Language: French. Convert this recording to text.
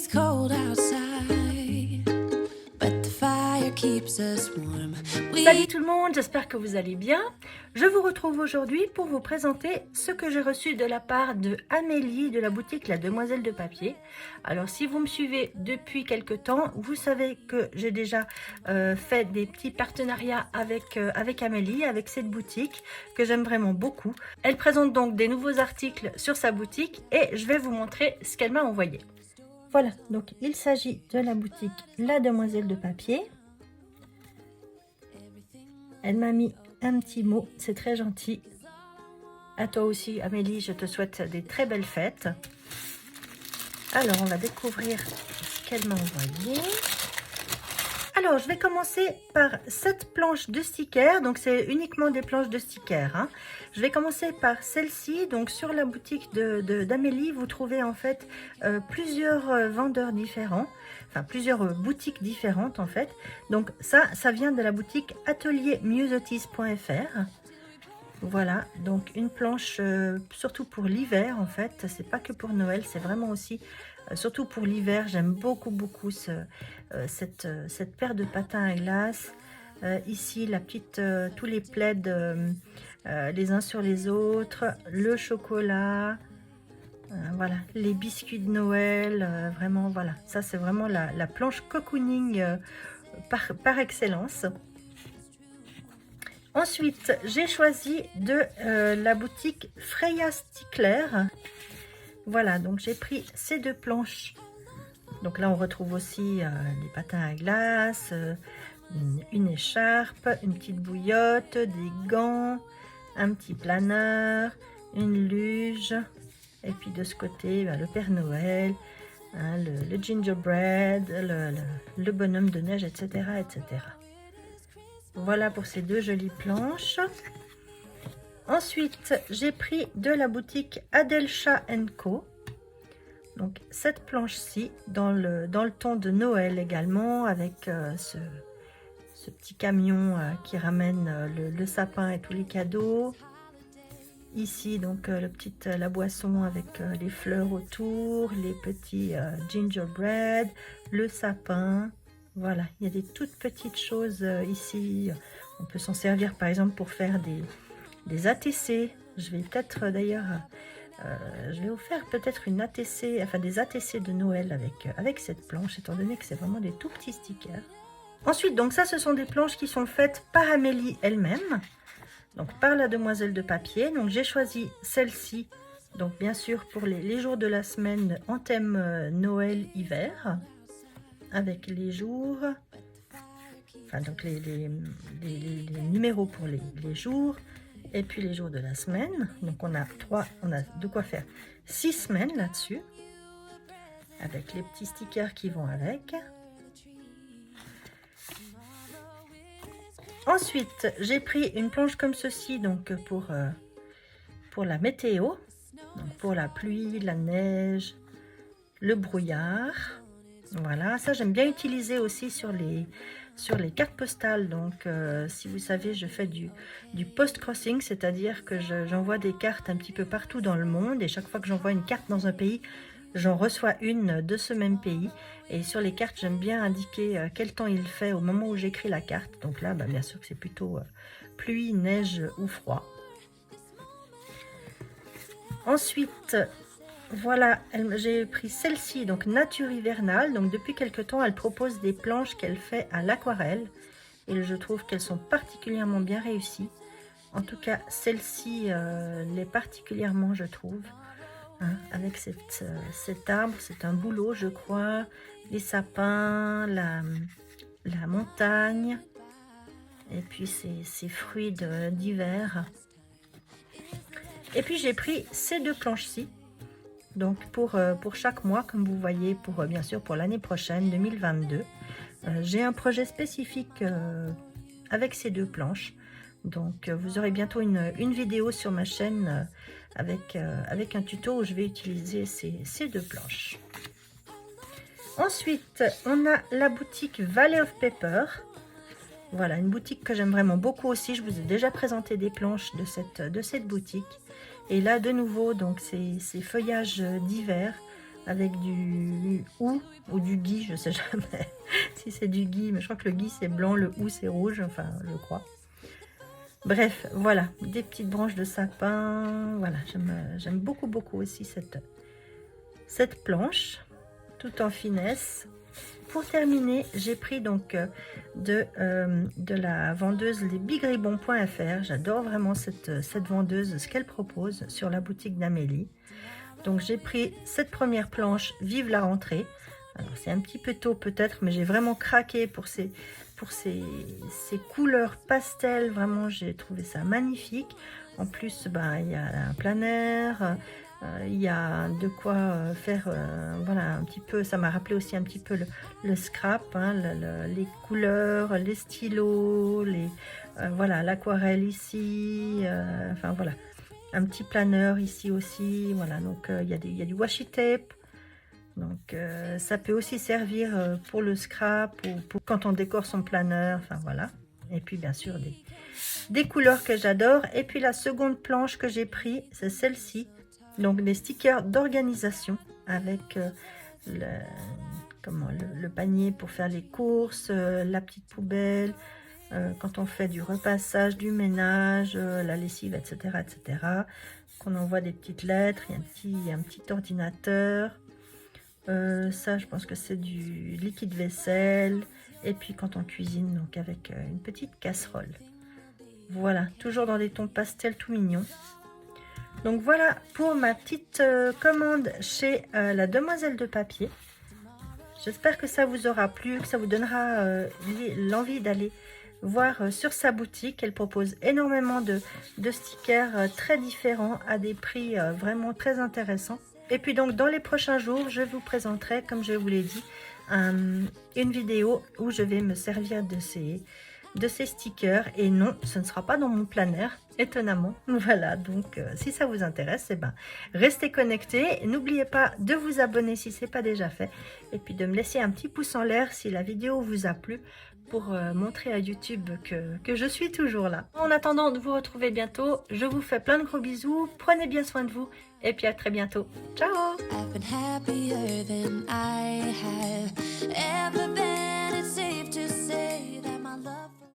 It's cold outside, but the fire keeps us warm. Salut tout le monde, j'espère que vous allez bien. Je vous retrouve aujourd'hui pour vous présenter ce que j'ai reçu de la part de Amélie de la boutique La Demoiselle de Papier. Alors si vous me suivez depuis quelques temps, vous savez que j'ai déjà fait des petits partenariats avec Amélie, avec cette boutique que j'aime vraiment beaucoup. Elle présente donc des nouveaux articles sur sa boutique et je vais vous montrer ce qu'elle m'a envoyé. Voilà, donc il s'agit de la boutique La Demoiselle de Papier. Elle m'a mis un petit mot, c'est très gentil. À toi aussi Amélie, je te souhaite des très belles fêtes. Alors on va découvrir ce qu'elle m'a envoyé. Alors je vais commencer par cette planche de stickers, donc c'est uniquement des planches de stickers, hein. Je vais commencer par celle-ci. Donc sur la boutique d'Amélie, vous trouvez en fait plusieurs vendeurs différents, enfin plusieurs boutiques différentes en fait. Donc ça vient de la boutique ateliermusetis.fr. Voilà, donc une planche surtout pour l'hiver en fait, c'est pas que pour Noël, c'est vraiment aussi surtout pour l'hiver. J'aime beaucoup cette paire de patins à glace. Ici la petite, tous les plaids les uns sur les autres, le chocolat, voilà, les biscuits de Noël, vraiment voilà, ça c'est vraiment la planche cocooning par excellence. Ensuite, j'ai choisi de la boutique Freya Stickler. Voilà, donc j'ai pris ces deux planches. Donc là, on retrouve aussi des patins à glace, une écharpe, une petite bouillotte, des gants, un petit planeur, une luge. Et puis de ce côté, le Père Noël, hein, le gingerbread, le bonhomme de neige, etc., etc. Voilà pour ces deux jolies planches. Ensuite, j'ai pris de la boutique Adelcha Co. Donc cette planche-ci, dans le ton de Noël également, avec ce petit camion qui ramène le sapin et tous les cadeaux. Ici, donc la boisson avec les fleurs autour, les petits gingerbread, le sapin. Voilà, il y a des toutes petites choses ici. On peut s'en servir par exemple pour faire des ATC. Je vais peut-être d'ailleurs, je vais vous faire peut-être une ATC, enfin des ATC de Noël avec cette planche, étant donné que c'est vraiment des tout petits stickers. Ensuite, donc ça, ce sont des planches qui sont faites par Amélie elle-même, donc par la Demoiselle de Papier. Donc j'ai choisi celle-ci, donc bien sûr pour les jours de la semaine en thème Noël-hiver, avec les jours, enfin donc les numéros pour les jours, et puis les jours de la semaine. Donc on a de quoi faire 6 semaines là-dessus, avec les petits stickers qui vont avec. Ensuite, j'ai pris une planche comme ceci, donc pour la météo, donc pour la pluie, la neige, le brouillard. Voilà, ça j'aime bien utiliser aussi sur les cartes postales. Donc si vous savez, je fais du post-crossing, c'est-à-dire que j'envoie des cartes un petit peu partout dans le monde, et chaque fois que j'envoie une carte dans un pays, j'en reçois une de ce même pays. Et sur les cartes, j'aime bien indiquer quel temps il fait au moment où j'écris la carte. Donc là, bien sûr que c'est plutôt pluie, neige ou froid. Ensuite, voilà, j'ai pris celle-ci, donc Nature Hivernale. Donc depuis quelque temps, elle propose des planches qu'elle fait à l'aquarelle. Et je trouve qu'elles sont particulièrement bien réussies. En tout cas, celle-ci l'est particulièrement, je trouve. Hein, avec cet arbre, c'est un bouleau, je crois, les sapins, la montagne, et puis ces fruits d'hiver. Et puis j'ai pris ces deux planches-ci, donc pour chaque mois, comme vous voyez, bien sûr pour l'année prochaine, 2022. J'ai un projet spécifique avec ces deux planches. Donc vous aurez bientôt une vidéo sur ma chaîne avec un tuto où je vais utiliser ces deux planches. Ensuite, on a la boutique Valley of Paper. Voilà, une boutique que j'aime vraiment beaucoup aussi. Je vous ai déjà présenté des planches de cette boutique. Et là, de nouveau, donc ces feuillages d'hiver. avec du hou ou du gui, je sais jamais si c'est du gui, mais je crois que le gui c'est blanc, le hou c'est rouge, enfin je crois. Bref, voilà, des petites branches de sapin, voilà, j'aime beaucoup aussi cette planche, tout en finesse. Pour terminer, j'ai pris donc de la vendeuse lesbigribons.fr. J'adore vraiment cette vendeuse, ce qu'elle propose sur la boutique d'Amélie. Donc j'ai pris cette première planche, Vive la rentrée. Alors c'est un petit peu tôt peut-être, mais j'ai vraiment craqué pour ces couleurs pastel. Vraiment, j'ai trouvé ça magnifique. En plus, ben, il y a un plein air. Il y a de quoi faire, voilà, un petit peu, ça m'a rappelé aussi un petit peu le scrap, hein, les couleurs, les stylos, voilà, l'aquarelle ici, enfin voilà, un petit planeur ici aussi, voilà, donc il y a du washi tape, donc ça peut aussi servir pour le scrap ou pour quand on décore son planeur, enfin voilà, et puis bien sûr des couleurs que j'adore. Et puis la seconde planche que j'ai pris, c'est celle-ci. Donc des stickers d'organisation avec le panier pour faire les courses, la petite poubelle, quand on fait du repassage, du ménage, la lessive, etc. etc. Qu'on envoie des petites lettres, il y a un petit ordinateur. Ça, je pense que c'est du liquide vaisselle. Et puis quand on cuisine, donc avec une petite casserole. Voilà, toujours dans des tons pastel tout mignons. Donc voilà pour ma petite commande chez la Demoiselle de Papier. J'espère que ça vous aura plu, que ça vous donnera l'envie d'aller voir sur sa boutique. Elle propose énormément de stickers très différents à des prix vraiment très intéressants. Et puis donc dans les prochains jours, je vous présenterai, comme je vous l'ai dit, une vidéo où je vais me servir de ces stickers. Et non, ce ne sera pas dans mon planner, étonnamment. Voilà, donc si ça vous intéresse, eh ben, restez connectés. N'oubliez pas de vous abonner si ce n'est pas déjà fait. Et puis de me laisser un petit pouce en l'air si la vidéo vous a plu, pour montrer à YouTube que je suis toujours là. En attendant de vous retrouver bientôt, je vous fais plein de gros bisous. Prenez bien soin de vous. Et puis à très bientôt. Ciao! I've been happier than I have ever been. It's safe to say that my love